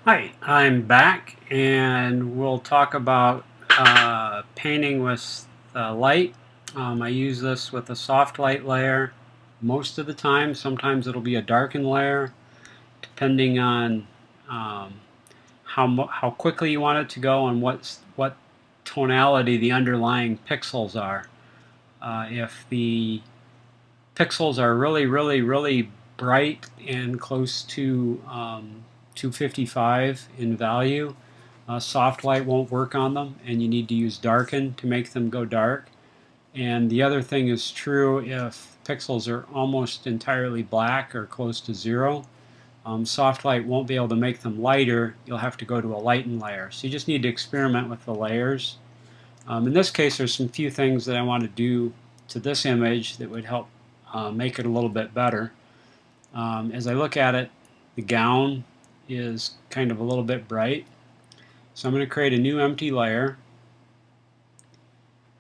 Hi, I'm back and we'll talk about painting with light. I use this with a soft light layer most of the time. Sometimes it'll be a darkened layer depending on how quickly you want it to go and what tonality the underlying pixels are. If the pixels are really bright and close to 255 in value, soft light won't work on them, and you need to use darken to make them go dark. And the other thing is true if pixels are almost entirely black or close to zero. Soft light won't be able to make them lighter. You'll have to go to a lighten layer. So you just need to experiment with the layers. In this case, there's some few things that I want to do to this image that would help make it a little bit better. As I look at it, the gown is kind of a little bit bright. So I'm going to create a new empty layer,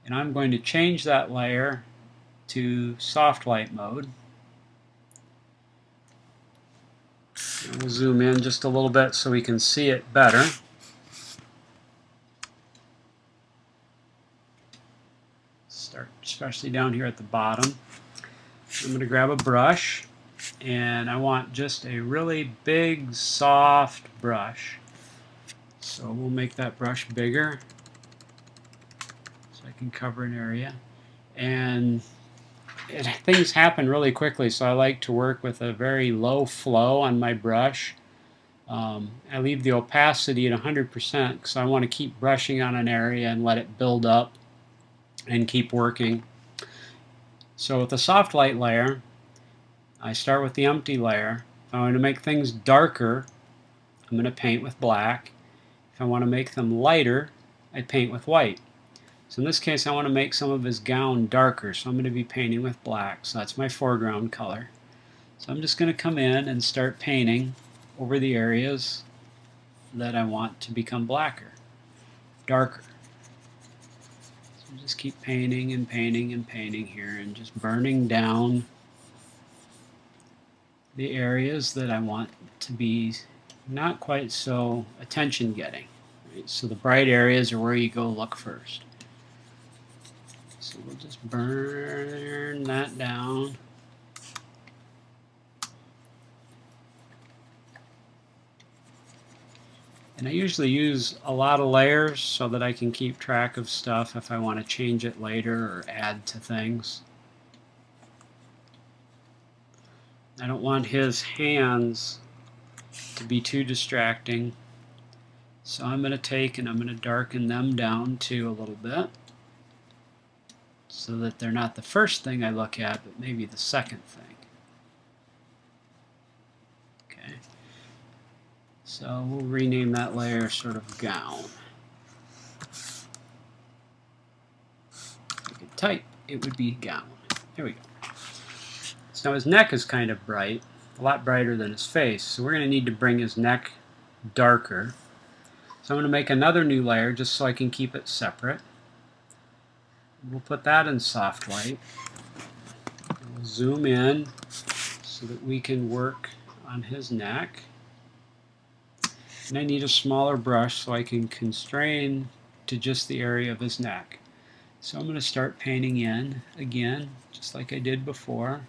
and I'm going to change that layer to soft light mode. And we'll zoom in just a little bit so we can see it better. Start especially down here at the bottom. I'm going to grab a brush, and I want just a really big soft brush. So we'll make that brush bigger so I can cover an area. And things happen really quickly, so I like to work with a very low flow on my brush. I leave the opacity at 100% because I want to keep brushing on an area and let it build up and keep working. So with the soft light layer, I start with the empty layer. If I want to make things darker, I'm going to paint with black. If I want to make them lighter, I paint with white. So in this case, I want to make some of his gown darker, so I'm going to be painting with black. So that's my foreground color. So I'm just going to come in and start painting over the areas that I want to become blacker, darker. So just keep painting and painting and painting here and just burning down the areas that I want to be not quite so attention getting. Right? So the bright areas are where you go look first. So we'll just burn that down. And I usually use a lot of layers so that I can keep track of stuff if I want to change it later or add to things. I don't want his hands to be too distracting. So I'm going to take and I'm going to darken them down too a little bit so that they're not the first thing I look at, but maybe the second thing. Okay. So we'll rename that layer sort of gown. If I could type, it would be gown. There we go. So now his neck is kind of bright, a lot brighter than his face. So we're going to need to bring his neck darker. So I'm going to make another new layer just so I can keep it separate. We'll put that in soft light. We'll zoom in so that we can work on his neck. And I need a smaller brush so I can constrain to just the area of his neck. So I'm going to start painting in again, just like I did before.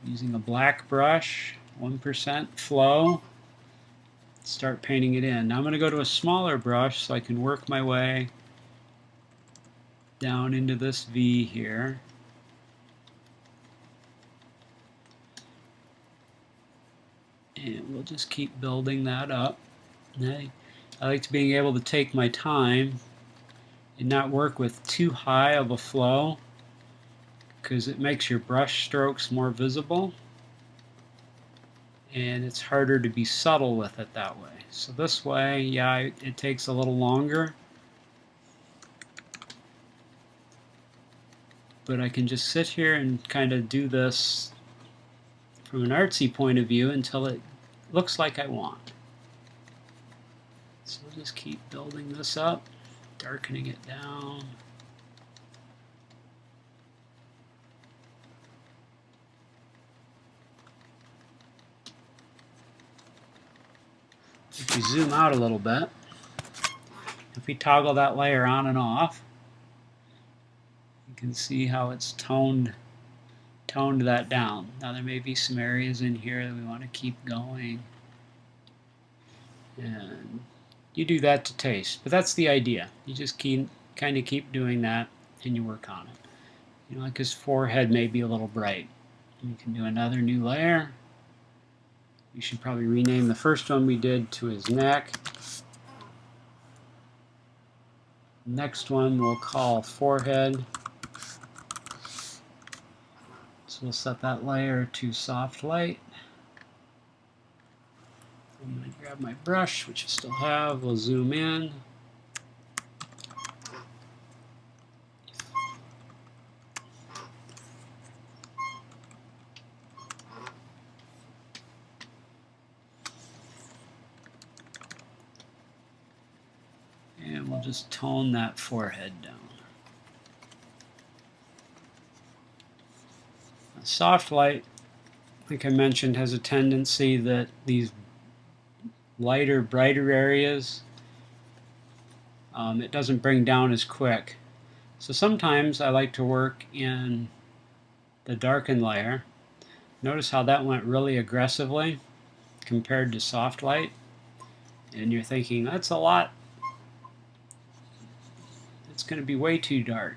Using a black brush, 1% flow. Start painting it in. Now I'm going to go to a smaller brush so I can work my way down into this V here. And we'll just keep building that up. I like to being able to take my time and not work with too high of a flow because it makes your brush strokes more visible and it's harder to be subtle with it that way. So this way, yeah, it takes a little longer, but I can just sit here and kind of do this from an artsy point of view until it looks like I want. So we'll just keep building this up, darkening it down. If we zoom out a little bit, if we toggle that layer on and off, you can see how it's toned that down. Now there may be some areas in here that we want to keep going, and you do that to taste, but that's the idea. You just kind of keep doing that and you work on it. You know, like his forehead may be a little bright. You can do another new layer. We should probably rename the first one we did to his neck. Next one we'll call forehead. So we'll set that layer to soft light. I'm going to grab my brush, which I still have. We'll zoom in. And we'll just tone that forehead down. Soft light, like I mentioned, has a tendency that these lighter, brighter areas, it doesn't bring down as quick. So sometimes I like to work in the darken layer. Notice how that went really aggressively compared to soft light. And you're thinking, that's a lot. It's going to be way too dark.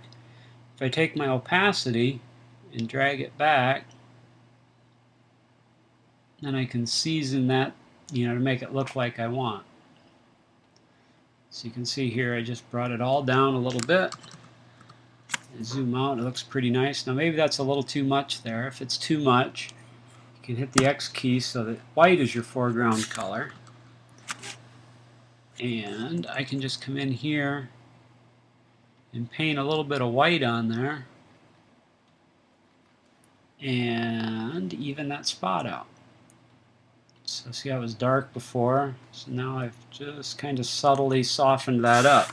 If I take my opacity and drag it back, then I can season that, you know, to make it look like I want. So you can see here I just brought it all down a little bit. And zoom out, it looks pretty nice. Now maybe that's a little too much there. If it's too much, you can hit the X key so that white is your foreground color. And I can just come in here and paint a little bit of white on there and even that spot out. So see how it was dark before? So now I've just kind of subtly softened that up.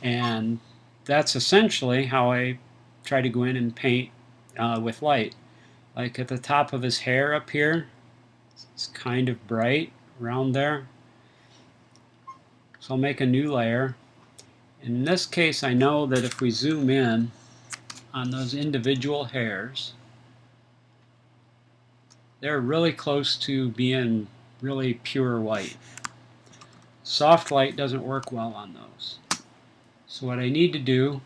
And that's essentially how I try to go in and paint with light. Like at the top of his hair up here, it's kind of bright around there. So I'll make a new layer. In this case, I know that if we zoom in on those individual hairs, they're really close to being really pure white. Soft light doesn't work well on those. So what I need to do,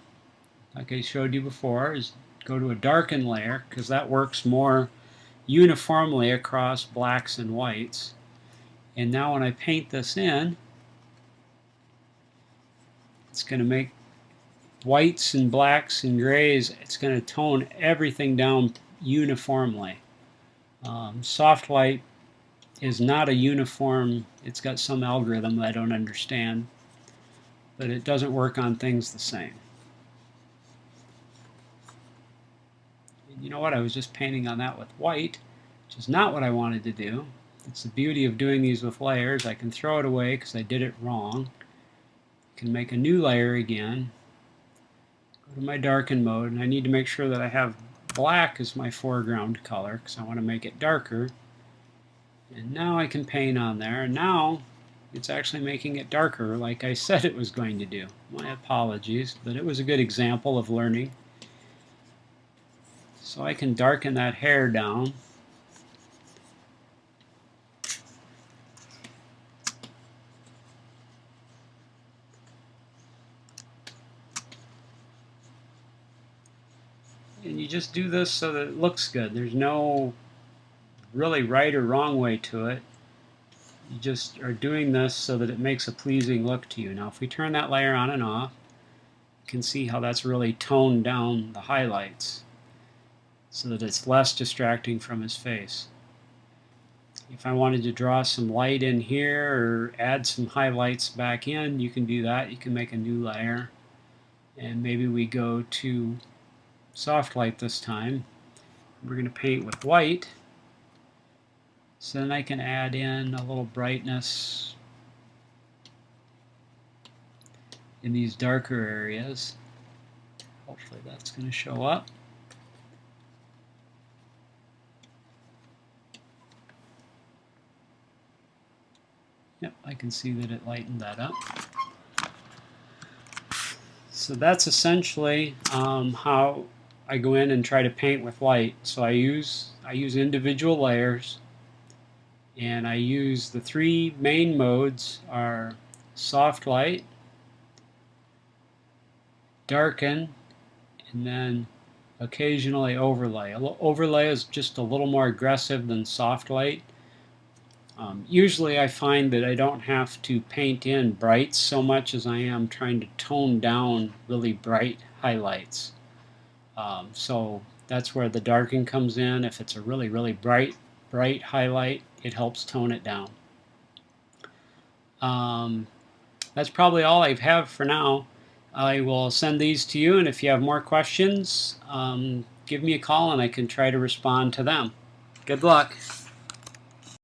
like I showed you before, is go to a darken layer, because that works more uniformly across blacks and whites. And now when I paint this in, it's going to make whites and blacks and grays, it's going to tone everything down uniformly. Soft light is not a uniform, it's got some algorithm that I don't understand, but it doesn't work on things the same. And you know what, I was just painting on that with white, which is not what I wanted to do. It's the beauty of doing these with layers. I can throw it away because I did it wrong. I can make a new layer again, go to my darken mode, and I need to make sure that I have black as my foreground color because I want to make it darker. And now I can paint on there, and now it's actually making it darker like I said it was going to do. My apologies, but it was a good example of learning. So I can darken that hair down. And you just do this so that it looks good. There's no really right or wrong way to it. You just are doing this so that it makes a pleasing look to you. Now if we turn that layer on and off, you can see how that's really toned down the highlights so that it's less distracting from his face. If I wanted to draw some light in here or add some highlights back in, you can do that. You can make a new layer, and maybe we go to soft light this time. We're going to paint with white, so then I can add in a little brightness in these darker areas. Hopefully that's going to show up. Yep, I can see that it lightened that up. So that's essentially how I go in and try to paint with light. So I use individual layers, and I use the three main modes are soft light, darken, and then occasionally overlay. Overlay is just a little more aggressive than soft light. Usually I find that I don't have to paint in brights so much as I am trying to tone down really bright highlights. So that's where the darken comes in. If it's a really bright highlight, it helps tone it down. That's probably all I have for now. I will send these to you, and if you have more questions, give me a call and I can try to respond to them. Good luck.